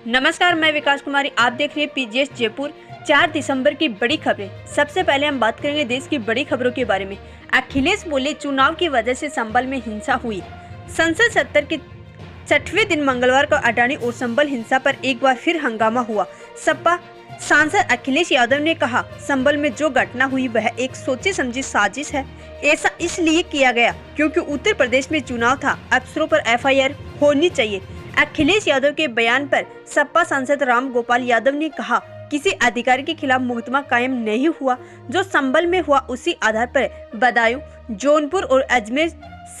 नमस्कार, मैं विकास कुमारी। आप देख रहे हैं पीजीएस जयपुर। 4 दिसंबर की बड़ी खबरें। सबसे पहले हम बात करेंगे देश की बड़ी खबरों के बारे में। अखिलेश बोले चुनाव की वजह से संभल में हिंसा हुई। संसद सत्र के 6वें दिन मंगलवार को अडानी और संभल हिंसा पर एक बार फिर हंगामा हुआ। सपा सांसद अखिलेश यादव ने कहा, संभल में जो घटना हुई वह एक सोची समझी साजिश है। ऐसा इसलिए किया गया क्योंकि उत्तर प्रदेश में चुनाव था, अफसरों पर एफआईआर होनी चाहिए। अखिलेश यादव के बयान पर सपा सांसद राम गोपाल यादव ने कहा, किसी अधिकारी के खिलाफ मुकदमा कायम नहीं हुआ। जो संभल में हुआ उसी आधार पर बदायूं, जौनपुर और अजमेर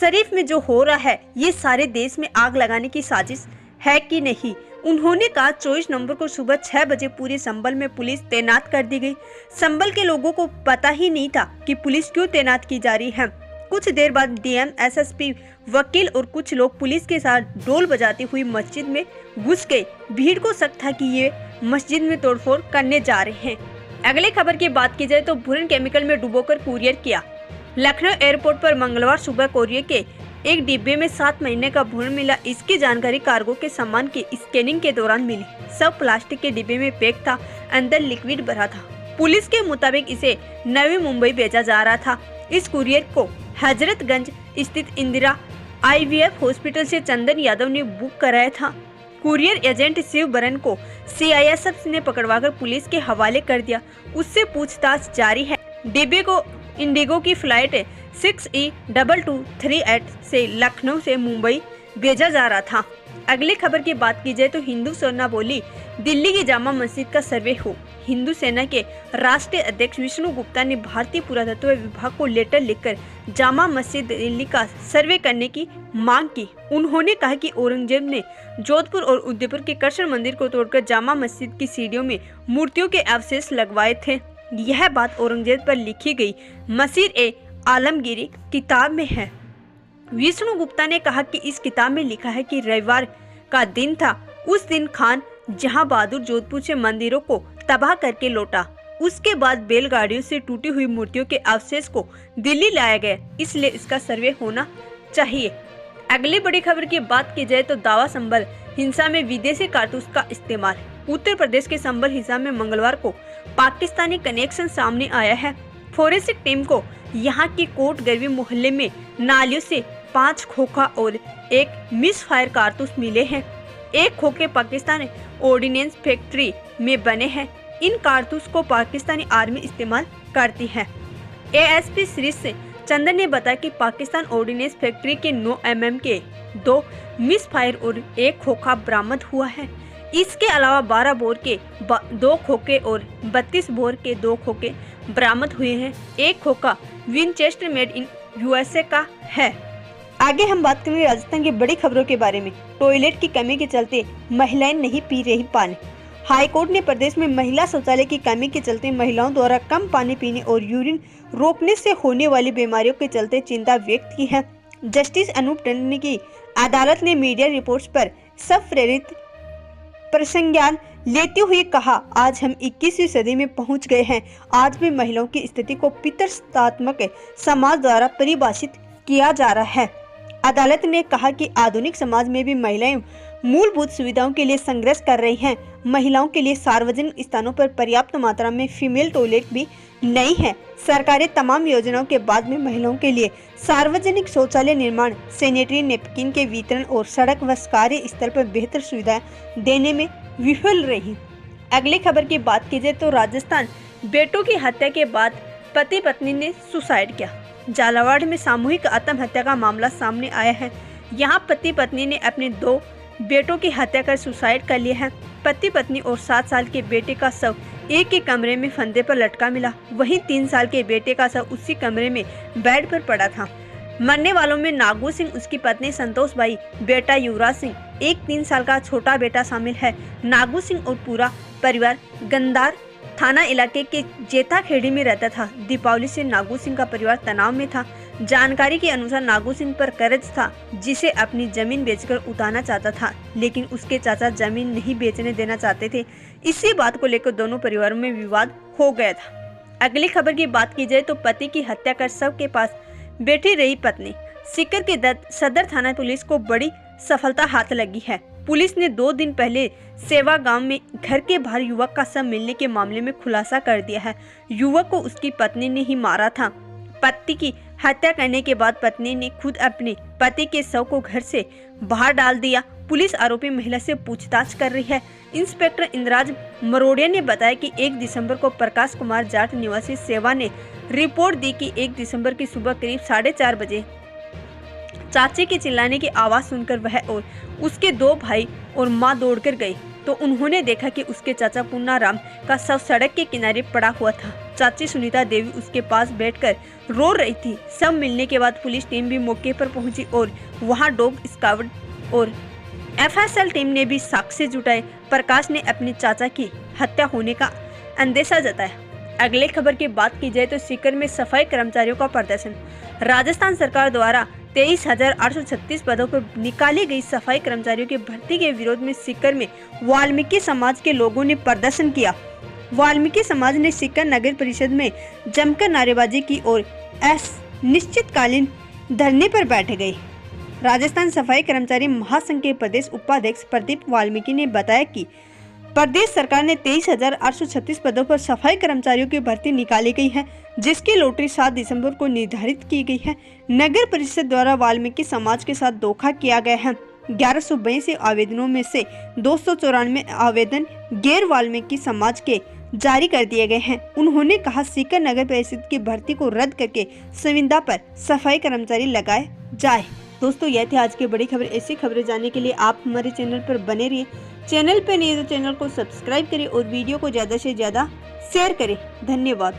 शरीफ में जो हो रहा है, ये सारे देश में आग लगाने की साजिश है कि नहीं। उन्होंने कहा 24 नवंबर को सुबह 6 बजे पूरे संभल में पुलिस तैनात कर दी गई। संभल के लोगों को पता ही नहीं था कि पुलिस क्यों तैनात की जा रही है। कुछ देर बाद डीएम, एसएसपी, वकील और कुछ लोग पुलिस के साथ ढोल बजाती हुई मस्जिद में घुस गए। भीड़ को शक था कि ये मस्जिद में तोड़फोड़ करने जा रहे हैं। अगली खबर की बात की जाए तो बुरन केमिकल में डुबोकर कुरियर किया। लखनऊ एयरपोर्ट पर मंगलवार सुबह कुरियर के एक डिब्बे में 7 महीने का भ्रूण मिला। इसकी जानकारी कार्गो के सामान की स्कैनिंग के दौरान मिली। सब प्लास्टिक के डिब्बे में पैक था, अंदर लिक्विड भरा था। पुलिस के मुताबिक इसे नवी मुंबई भेजा जा रहा था। इस कुरियर को हजरतगंज स्थित इंदिरा आईवीएफ हॉस्पिटल से चंदन यादव ने बुक कराया था। कुरियर एजेंट शिव बरन को सीआईएसएफ ने पकड़वाकर पुलिस के हवाले कर दिया। उससे पूछताछ जारी है। डिब्बे को इंडिगो की फ्लाइट 6E2238 से लखनऊ से मुंबई भेजा जा रहा था। अगली खबर की बात की जाए तो हिंदू सेना बोली, दिल्ली की जामा मस्जिद का सर्वे हो। हिंदू सेना के राष्ट्रीय अध्यक्ष विष्णु गुप्ता ने भारतीय पुरातत्व विभाग को लेटर लिखकर जामा मस्जिद दिल्ली का सर्वे करने की मांग की। उन्होंने कहा कि औरंगजेब ने जोधपुर और उदयपुर के कृष्ण मंदिर को तोड़कर जामा मस्जिद की सीढ़ियों में मूर्तियों के अवशेष लगवाए थे। यह बात औरंगजेब पर लिखी गई मसीर-ए-आलमगीरी किताब में है। विष्णु गुप्ता ने कहा कि इस किताब में लिखा है कि रविवार का दिन था। उस दिन खान जहां बहादुर जोधपुर से मंदिरों को तबाह करके लौटा। उसके बाद बैलगाड़ियों से टूटी हुई मूर्तियों के अवशेष को दिल्ली लाया गया, इसलिए इसका सर्वे होना चाहिए। अगली बड़ी खबर की बात की जाए तो दावा संभल हिंसा में विदेशी कारतूस का इस्तेमाल। उत्तर प्रदेश के संभल हिंसा में मंगलवार को पाकिस्तानी कनेक्शन सामने आया है। फोरेंसिक टीम को यहाँ की कोट गरवी मोहल्ले में नालियों से 5 खोखा और एक मिस फायर कारतूस मिले हैं। एक खोखे पाकिस्तानी ऑर्डिनेंस फैक्ट्री में बने हैं। इन कारतूस को पाकिस्तानी आर्मी इस्तेमाल करती है। एएसपी श्री चंदन ने बताया कि पाकिस्तान ऑर्डिनेंस फैक्ट्री के 9 mm के 2 मिस फायर और एक खोखा बरामद हुआ है। इसके अलावा 12 बोर के 2 खोखे और 32 बोर के 2 खोखे बरामद हुए हैं। एक खोखा विनचेस्टर मेड इन यूएसए का है। आगे हम बात करेंगे राजस्थान की बड़ी खबरों के बारे में। टॉयलेट की कमी के चलते महिलाएं नहीं पी रही पानी। हाईकोर्ट ने प्रदेश में महिला शौचालय की कमी के चलते महिलाओं द्वारा कम पानी पीने और यूरिन रोकने से होने वाली बीमारियों के चलते चिंता व्यक्त की है। जस्टिस अनूप टंडन की अदालत ने मीडिया रिपोर्ट्स पर सब प्रेरित प्रसंज्ञान लेते हुए कहा, आज हम 21वीं सदी में पहुंच गए हैं। आज भी महिलाओं की स्थिति को पितृसत्तात्मक समाज द्वारा परिभाषित किया जा रहा है। अदालत ने कहा कि आधुनिक समाज में भी महिलाएं मूलभूत सुविधाओं के लिए संघर्ष कर रही हैं। महिलाओं के लिए सार्वजनिक स्थानों पर पर्याप्त मात्रा में फीमेल टॉयलेट भी नहीं है। सरकारी तमाम योजनाओं के बाद में महिलाओं के लिए सार्वजनिक शौचालय निर्माण, सैनिटरी नैपकिन के वितरण और सड़क व कार्य स्थल पर बेहतर सुविधाएं देने में विफल रही। अगली खबर की बात की जाए तो राजस्थान, बेटों की हत्या के बाद पति पत्नी ने सुसाइड किया। झालावाड़ में सामूहिक आत्महत्या का मामला सामने आया है। यहाँ पति पत्नी ने अपने 2 बेटों की हत्या कर सुसाइड कर लिया है। पति पत्नी और 7 साल के बेटे का शव एक ही कमरे में फंदे पर लटका मिला। वहीं 3 साल के बेटे का शव उसी कमरे में बेड पर पड़ा था। मरने वालों में नागू सिंह, उसकी पत्नी संतोष बाई, बेटा युवराज सिंह, एक 3 साल का छोटा बेटा शामिल है। नागू सिंह और पूरा परिवार गंदार थाना इलाके के जेठाखेड़ी में रहता था। दीपावली से नागू सिंह का परिवार तनाव में था। जानकारी के अनुसार नागू सिंह पर कर्ज था, जिसे अपनी जमीन बेचकर उतारना चाहता था, लेकिन उसके चाचा जमीन नहीं बेचने देना चाहते थे। इसी बात को लेकर दोनों परिवारों में विवाद हो गया था। अगली खबर की बात की जाए तो पति की हत्या कर शव के पास बैठी रही पत्नी। सीकर के सदर थाना पुलिस को बड़ी सफलता हाथ लगी है। पुलिस ने 2 दिन पहले सेवा गांव में घर के बाहर युवक का शव मिलने के मामले में खुलासा कर दिया है। युवक को उसकी पत्नी ने ही मारा था। पति की हत्या करने के बाद पत्नी ने खुद अपने पति के शव को घर से बाहर डाल दिया। पुलिस आरोपी महिला से पूछताछ कर रही है। इंस्पेक्टर इंद्राज मरोड़िया ने बताया कि 1 दिसंबर को प्रकाश कुमार जाट निवासी सेवा ने रिपोर्ट दी कि 1 दिसंबर की सुबह करीब 4:30 बजे चाचे के चिल्लाने की आवाज सुनकर वह और उसके 2 भाई और मां दौड़कर गए तो उन्होंने देखा कि उसके चाचा पुन्नाराम का शव सड़क के किनारे पड़ा हुआ था। चाची सुनीता देवी उसके पास बैठकर रो रही थी। शव मिलने के बाद पुलिस टीम भी मौके पर पहुंची और वहां डॉग स्क्वाड और एफएसएल टीम ने भी साक्ष्य जुटाए। प्रकाश ने अपने चाचा की हत्या होने का अंदेशा जताया। अगले खबर की बात की जाए तो सीकर में सफाई कर्मचारियों का प्रदर्शन। राजस्थान सरकार द्वारा 23,836 पदों पर निकाली गई सफाई कर्मचारियों की भर्ती के विरोध में सीकर में वाल्मीकि समाज के लोगों ने प्रदर्शन किया। वाल्मीकि समाज ने सीकर नगर परिषद में जमकर नारेबाजी की और निश्चितकालीन धरने पर बैठ गए। राजस्थान सफाई कर्मचारी महासंघ के प्रदेश उपाध्यक्ष प्रदीप वाल्मीकि ने बताया कि प्रदेश सरकार ने 23,836 पदों पर सफाई कर्मचारियों की भर्ती निकाली गई है, जिसकी लॉटरी 7 दिसंबर को निर्धारित की गई है। नगर परिषद द्वारा वाल्मीकि समाज के साथ धोखा किया गया है। 1182 आवेदनों में से 294 आवेदन गैर वाल्मीकि समाज के जारी कर दिए गए हैं। उन्होंने कहा सीकर नगर परिषद की भर्ती को रद्द करके संविदा पर सफाई कर्मचारी लगाए जाए। दोस्तों, यह थी आज की बड़ी खबर। ऐसी खबरें जानने के लिए आप हमारे चैनल पर बने रहिए। चैनल पर नहीं तो चैनल को सब्सक्राइब करें और वीडियो को ज्यादा से ज्यादा शेयर करें। धन्यवाद।